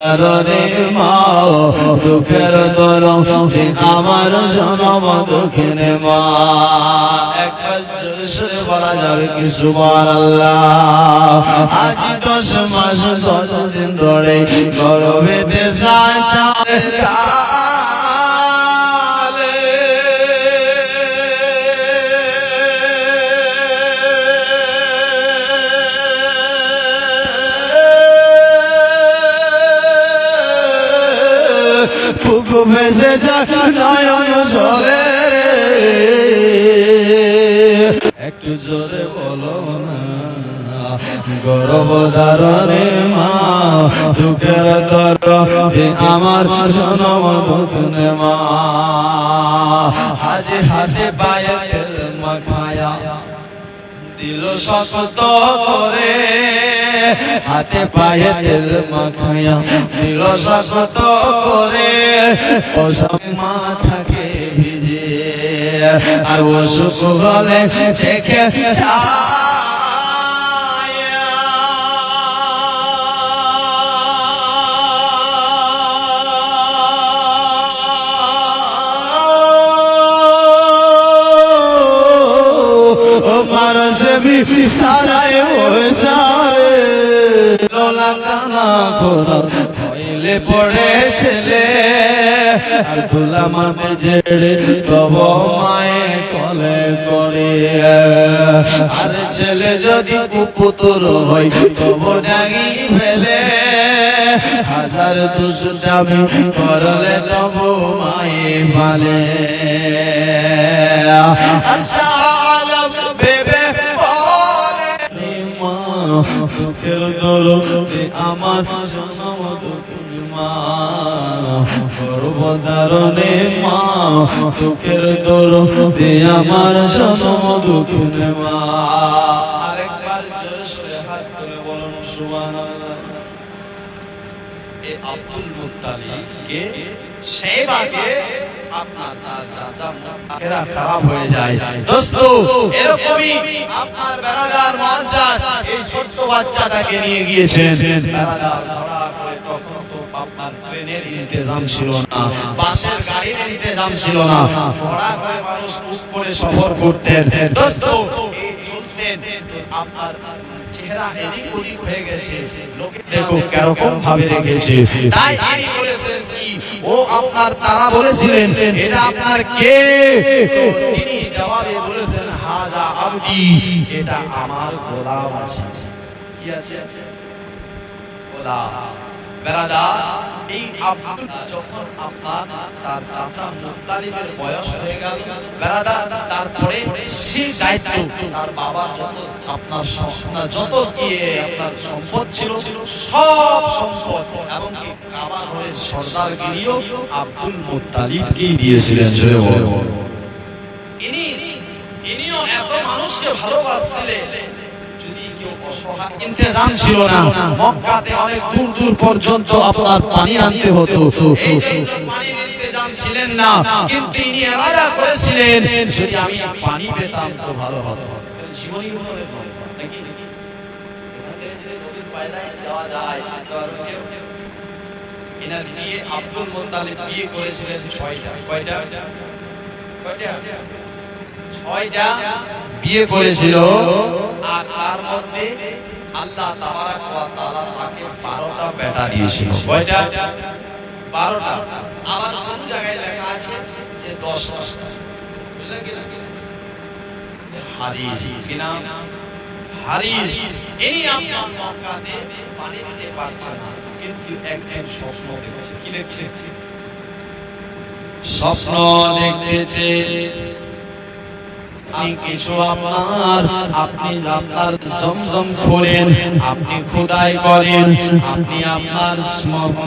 রে মা দুঃখের দরদ আমার জনম দুঃখের মা। একবার জোরে সরে বলা যাবে কি সুবহানাল্লাহ। আজ 10 মাস 10 দিন ধরে গর্ভেতে পুকু ভেসে যায় নয়ন জলে। একটু জোরে বলো না গর্ভধারণে মা দুঃখের দরদে আমার জনম দুঃখে মা। আজ হাতে পায়ে তেল মাখায়া দিল শক্ত করে, হাতে পায়ে তেল মাখায়া দিল শক্ত করে, ওসব মাথাকে ভিজে আর অসুখ হলে দেখে সারায় সারে লোলা কানা খোরা হইলে পড়েছে আর দুলা মামে জেড়ে তব মায়ে কলে করে। আর ছেলে যদি কুপুতর হয় তব ডাঙি ফেলে, হাজার দুষ্টামি করলে তব মায়ে পালে। আচ্ছা ভেবে দুঃখের দরদে আমার জনম দুঃখের মা, গর্ভধারণে মা দুঃখের দরদে আমার জনম দুঃখের মা। আরেকবার জোরে সরে হাত তুলে বলুন সুবহানাল্লাহ। এই আব্দুল মুত্তালিব কে সেবাকে আপনার তার চাচা এরা খারাপ হয়ে যায়। দোস্ত এরকমই আপনার বেরাদার মুআজ্জাজ এই ছোট্ট বাচ্চাটাকে নিয়ে গিয়েছেন। বেরাদার ধরা করে তখন তো আপনার ট্রেনের ইন্তজাম ছিল না, বাসের গাড়ির ইন্তজাম ছিল না, ঘোড়া করে মানুষ উস করে সফর করতেন। দোস্ত এই চলতেন আপনার চেহারা এদিক ওদিক হয়ে গেছে, লোকে দেখো কিরকম ভাবে রেখেছে। তাই তিনি বলেছেন ও আপনার তারা বলেছিলেন এটা আপনার কে? তিনি জবাবে বলেছেন হাজা আবদি, এটা আমার গোলাম আছে। কি আছে? গোলাম। বেরাদার এই আব্দুল যখন আপনার তার চাচা মুত্তালিবের বয়স হয়ে গেল, বেরাদার তারপরে সেই দায়িত্ব তার বাবা যত আপনার যত গিয়ে আপনার সম্পদ ছিল সব সম্পদ এবং কি কাবা ঘরের সর্দারগিরিও আব্দুল মুত্তালিবকেই দিয়েছিলেন। ইনিও এত মানুষকে ভালোবাসছিলেন, ইন্তজাম ছিল না, মক্কাতে অনেক দূর দূর পর্যন্ত আপনার পানি আনতে হতো, পানির ইন্তজাম ছিলেন না। কিন্তু তিনি ইরাদা করেছিলেন যদি আমি পানি পেতাম তো ভালো হতো। জীবনী মনে হয় নাকি নদীর পায়দায় যাওয়া যায়। এনার বিয়ে আব্দুল মুত্তালিব বিয়ে করেছিলেন 6টা। কয়টা? 6টা বিয়ে করেছিল। আর তার মধ্যে আল্লাহ তাবারাক ওয়া তাআলা তাকে 12টা বেটা দিয়েছিল। কয়টা? 12টা। আবার কোন জায়গায় লেখা আছে যে 10টা। বুঝলেন কি না? হারিস কি নাম? হারিস। ইনি আপনার মক্কাতে পানি দিতে পারছেন না, কিন্তু একদিন স্বপ্ন দেখেছে। কি দেখছে? স্বপ্ন দেখতেছে কিছু আপনি আপনার জমজম করেন, আপনি খোদাই করেন, আপনি আপনার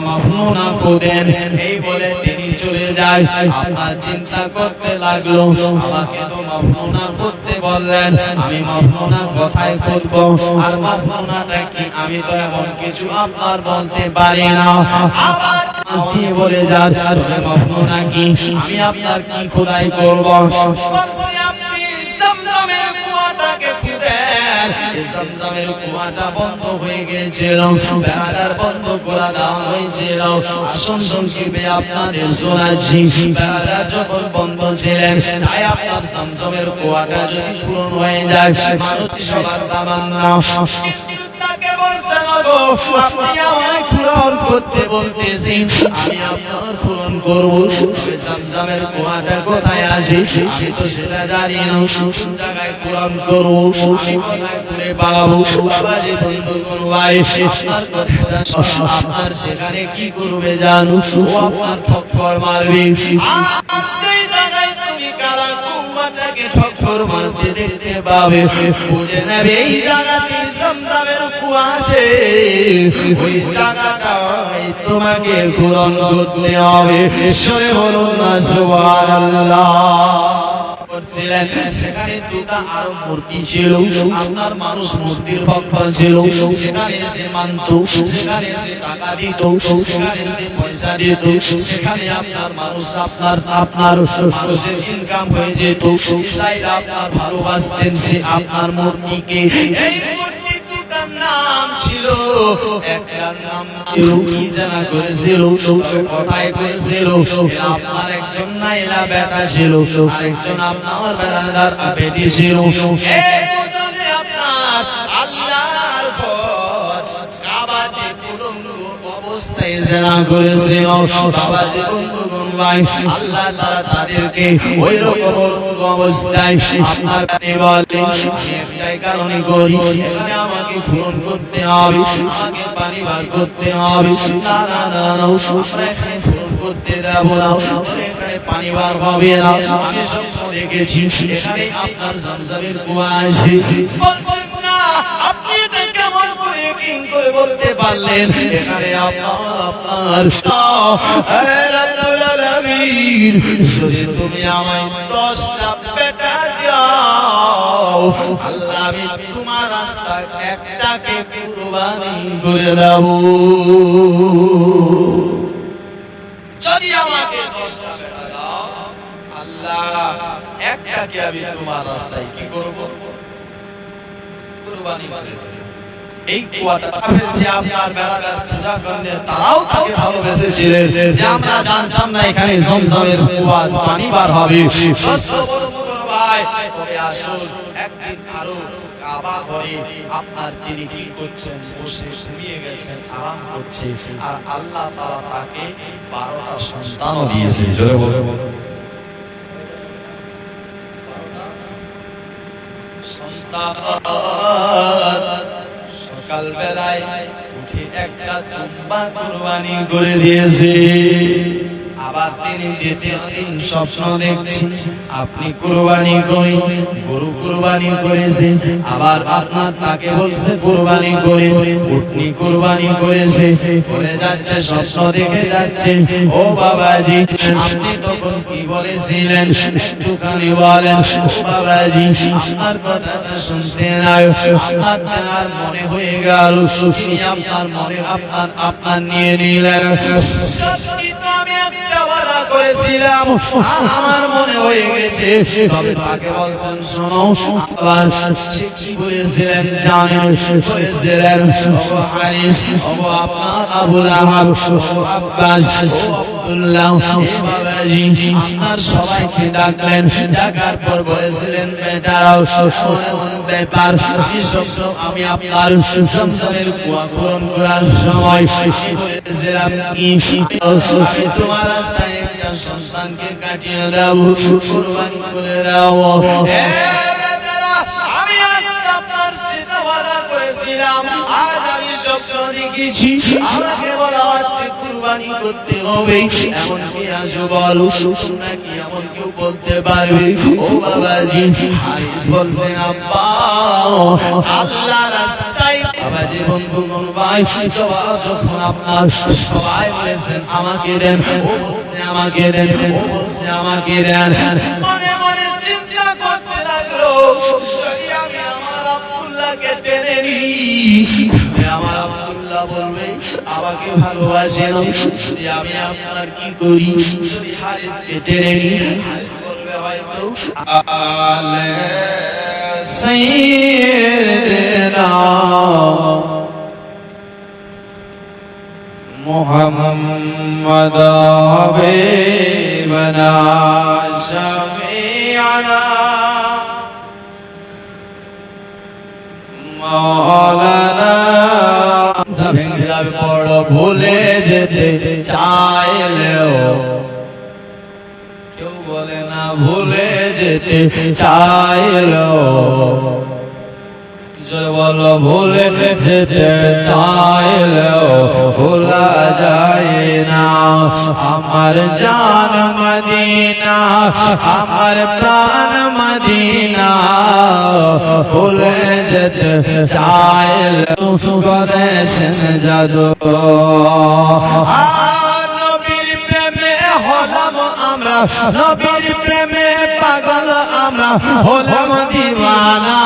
মাফনুনা খোদেন। এই বলে তিনি চলে যায়। আপনার চিন্তা করতে লাগলো আমাকে তো মাফনুনা করতে বললেন, আমি মাফনুনা কোথায় খুঁজবো? আর মাফনুনাটা কি? আমি তো এমন কিছু আপনার বলতে পারি না। আবার আপনি বলে যান মাফনুনা কি? আমি আপনার কি খোদাই করবো? জমজমের কুয়াটাকে খুঁজে জমজমের কুয়াটা বন্ধ হয়ে গিয়েছিল, বেড়াদার বন্ধ করে দেওয়া হয়েছিল। আসুন সংক্ষেপে আপনাদের শোনাচ্ছি, বেড়াদার যখন বন্ধ ছিলেন, তাই আপনার জমজমের কুয়াটা যদি পূরণ হয়ে যায়, মানবী সবার তামান্না। তাকে বলছেন, ওগো আপনি আমায় পূরণ করতে বলতেছেন, আমি আপনার পূরণ করবো। জমজমের কুয়াটা কোথায় আছে আমি তো সেটা জানি না, কোন জায়গায় পূরণ করবো, আমি কোথায় করে পাবো? বাবাজি বন্ধুগণ ভাই, আপনার কথাটা আপনার সেখানে কি করবে জানো? ও আপনার ঠক্কর মারবে। এই জায়গায় তুমি কারা কুয়াটাকে ঠক্কর মারতে দেখতে পাবে, বুঝে নেবে এই জায়গাতে জমজমের কুয়া আছে, ওই জায়গাটায় তোমাকে পূরণ করতে হবে। সরে বলুন না সুবহানাল্লাহ। করছিলেন সেখানে দুটা আরো মূর্তি ছিল, আপনার মানুষ মূর্তির ভক্ত ছিল, সেখানে সে মানত, সেখানে সে টাকা দিত, সেখানে সে পয়সা দিত, সেখানে আপনার মানুষ আপনার মানুষের ইনকাম হয়ে যেত। ইসাইরা আপনার ভালোবাসতেন সে আপনার মূর্তিকে। এই মূর্তি দুটার নাম ছিল, একটার নাম কি জানা করেছিল, কোথায় করেছিল? আপনার একজন নাইলা বেটা ছিল, আরেকজন আপনার বেড়াদার বেটি ছিল। এই দুজনে আপনার আল্লাহর পর কাবাতে উলঙ্গ অবস্থায় জিনা করেছিল। বাবাজি বন্ধুগণ ভাই, আল্লাহ তাআলা তাদেরকে ওই রকম উলঙ্গ অবস্থায় আপনার কানে বলে, আমি একটাই কারণে করি, এখানে আমাকে পূরণ করতে হবে, আমাকে পানি বার করতে হবে। না না না, আমরা এখানে পূরণ করতে দেব না, এখানে পানি বার হবে না। আমি স্বপ্ন দেখেছি এখানে আপনার জমজমের কুয়া আছে। বলছেন না, আপনি এটা কেমন করে কিং করে বলতে পারলেন এখানে আপনার রব্বুল আলামিন, যদি তুমি আমায় 10টা বেটা দাও, আল্লাহ আমি তোমার রাস্তায় একটাকে কুরবানি করে দেব। যদি আমাকে 10টা বেটা দাও, আল্লাহ একটাকে আমি তোমার রাস্তায় কি করব? কুরবানি করে দেব। এই কুয়াটা যে আপনার বেড়াদার পূজা করেন, তারাও তাকে ভালোবেসেছিলেন, যে আমরা জানতাম না এখানে জমজমের কুয়ার পানি বার হবে। ভাই তবে আসুন একদিন আরো কাবা ঘরে আপনার তিনি কি করছেন, বসে শুয়ে গেছেন, আরাম করছে, আর আল্লাহ তাআলা তাকে 12টা সন্তান দিয়েছে। জোরে বলে বলো সন্তান। সকাল বেলায় উঠে একটা দুম্বা কুরবানি করে দিয়েছে। আবার তিনি দ্বিতীয় দিন স্বপ্ন দেখছেন আপনি কুরবানি করেন, গরু কুরবানি করেছে। আবার আপনার তাকে বলছে কুরবানি করে, উটনি কুরবানি করেছে, করে যাচ্ছে, স্বপ্ন দেখে যাচ্ছে। ও বাবাজি, আপনি তখন কি বলেছিলেন একটুখানি বলেন। ও বাবাজি, আপনার কথাটা শুনতে নাই, আপনার মনে হয়ে গেল, তিনি আপনার মনে আপনার নিয়ে নিলেন। সত্যি তো আমি একটা ওয়াদা করেছিলাম, আমার মনে হয়ে গেছে। তবে তাকে বলছেন শোনো, আবার সে কি বলেছিলেন জানেন? বলেছিলেন ও হারিস, ও আপনার আবু লাহাব, ও আব্বাস, ও আব্দুল্লাহ, এ বাবাজি আপনার সবাইকে ডাকলেন। ডাকার পর বলেছিলেন বেটারাও ব্যাপার আমি আপনার জমজমের কুয়া পূরণ করার সময় বলেছিলাম কি তোমার রাস্তায় একটা সন্তানকে কাটিয়ে দাও, কুরবানি করে দাও। আমি আজকে আপনার সাথে ওয়াদা করেছিলাম, আজ আমি স্বপ্ন দেখেছি আমাকে বলা হচ্ছে কুরবানি করতে হবে। এমন কি আজ বলো নাকি এমন কেউ বলতে পারবে? ও বাবাজি, হারিস বলছেন আব্বা আল্লাহ রাস্তায়। বাবাজি বন্ধুগণ ভাই, যখন আপনার সবাই বলেছেন আমাকে দেন, ও বলছে আমাকে দেন, ও বলছে আমাকে দেন, মনে মনে চিন্তা করতে লাগলো যদি আমি আমার আব্দুল্লাহকে টেনে নিই, আমার আব্দুল্লাহ বলবে আমাকে ভালোবাসে না। যদি আমি আপনার কি করি, যদি হারিসকে টেনে নিই, হারিস বলবে হয়তো আলে সাইয়্যিদিনা মুহাম্মদ হাবিবনা শাফিআনা মাওলানা পড় ভুলে যেতে চাইলেও কেউ বলে না ভুলে যেতে চাইলেও জয় বলো ভুলে যেতে চাইলেও ভোলা যায় না আমার জান মদিনা আমার প্রাণ মদিনা ভুলে যেতে চাইলেও করেছেন জাদু নবীর প্রেমে হলাম আমরা নবীর প্রেমে পাগল আমরা হলাম দিওয়ানা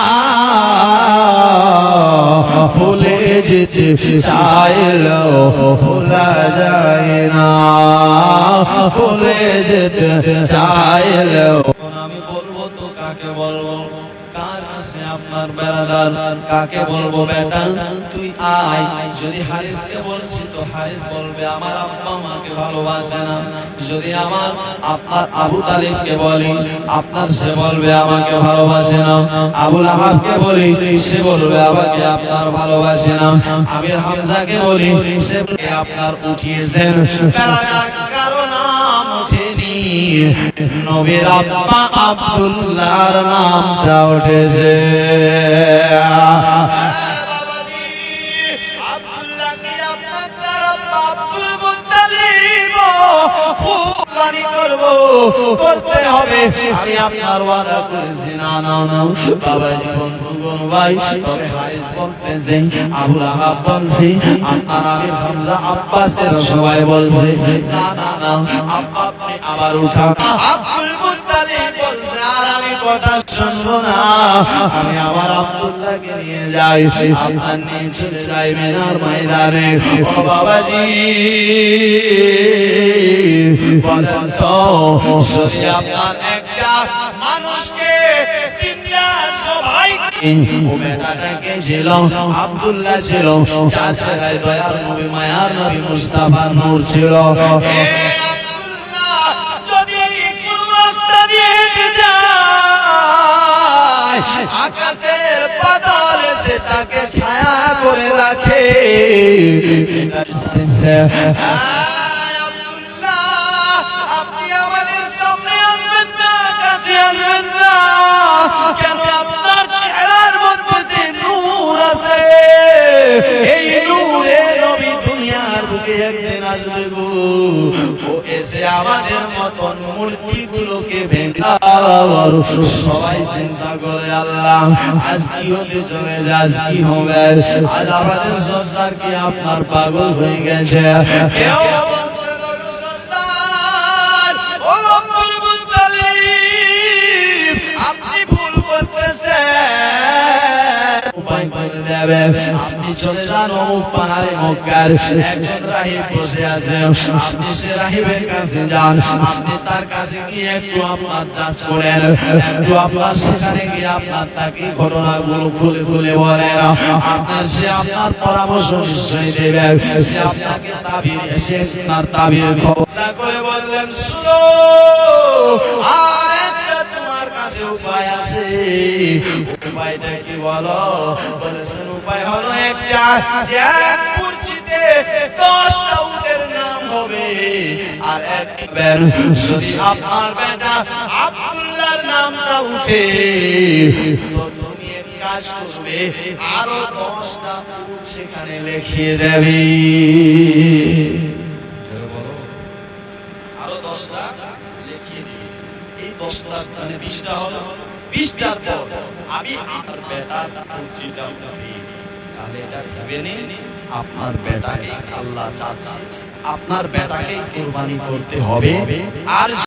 ভুলে যেতে চাইলেও ভোলা যায় না ভুলে যেতে চাইলেও আমি বলবো তো কাকে বলবো কার আছে আপনার বেড়াদার কাকে বলবো বেটা তুই আয় যদি হারিসকে বলছি তো হারিস বলবে আমার আব্বা মাকে ভালোবাসে না যদি আমার আপনার আবু তালিবকে বলি আপনার সে বলবে আমাকে ভালোবাসে না আবু লাহাবকে বলি সে বলবে আমাকে আপনার ভালোবাসে না আমির হামজাকে বলি সে আপনার উঠিয়েছেন কারো নাম ওঠেনি নবীর আব্বা আব্দুল্লাহর নামটা উঠেছে করতে হবে আমি আপনার ওয়াদা করেছি না না না বাবা জীবন ভুবন ভাই তবে হারিস বলতেছে আবু লাহাব বলছে আপনার আমির হামজা আব্বাসের সবাই বলছে না না না আপনি আবার উঠা আব্দুল মুত্তালিব বলছে আর আমি কথা শুনবো না আমি আমার আব্দুল্লাহকে নিয়ে যাই আপনার নিয়ে চলে যাই মিনার ময়দানে ও বাবাজি বলেন তো যদি আপনার একটা মানুষকে ও বেটাটাকে ছিল আব্দুল্লাহ ছিল যার চেহারায় দয়ার নবী মায়ার নবী মুস্তাফার নূর ছিল যদি কোন রাস্তা দিয়ে হেঁটে যায় আকাশের পাতাল সে তাকে ছায়া করে রাখে কেন আপনার চেহারার মধ্যে যে নূর আছে এই নূরে নবী দুনিয়ার বুকে একদিন আসবে গো ও এসে আমাদের মতন মূর্তিগুলোকে ভেঙে সবাই চিন্তা করে আল্লাহ আজ কি হতে চলে যায় কি হবে আজ আমাদের সরকার কি আপনার পাগল হয়ে গেছে কেউ আপনি চলে যান অমুক পাহাড়ে মক্কার একজন রাহিব বসে আছে আপনি সে রাহিবের কাছে যান আপনি তার কাছে গিয়ে একটু আপনার যাচ করেন একটু আপনার সেখানে গিয়ে আপনার তাকে ঘটনাগুলো খুলে খুলে বলেন আপনার সে আপনার পরামর্শ নিশ্চয়ই দেবে সে আপনাকে তাবির সে আপনার তাবির খবর করে বললেন শুনো আর একটা তোমার কাছে উপায় আছে উপায়টা কি বলো বলেছেন উপায় হলো একটা এক কুরসিতে 10টা উটের নাম হবে আর একবার যদি আপনার বেটা আব্দুল্লাহর নামটা উঠে তো তুমি এক কাজ করবে আরো 10টা উট সেখানে লিখিয়ে দেবে আরো 10টা লিখিয়ে দিবে এই 10টা মানে 20টা হলো 20টার পর আমি আমার বেটার কুরসিটা উঠাবি তাহলে এটা দিবেন আপনার বেটাকে আল্লাহ চাচ্ছে আপনার বেটাকে কুরবানি করতে হবে আর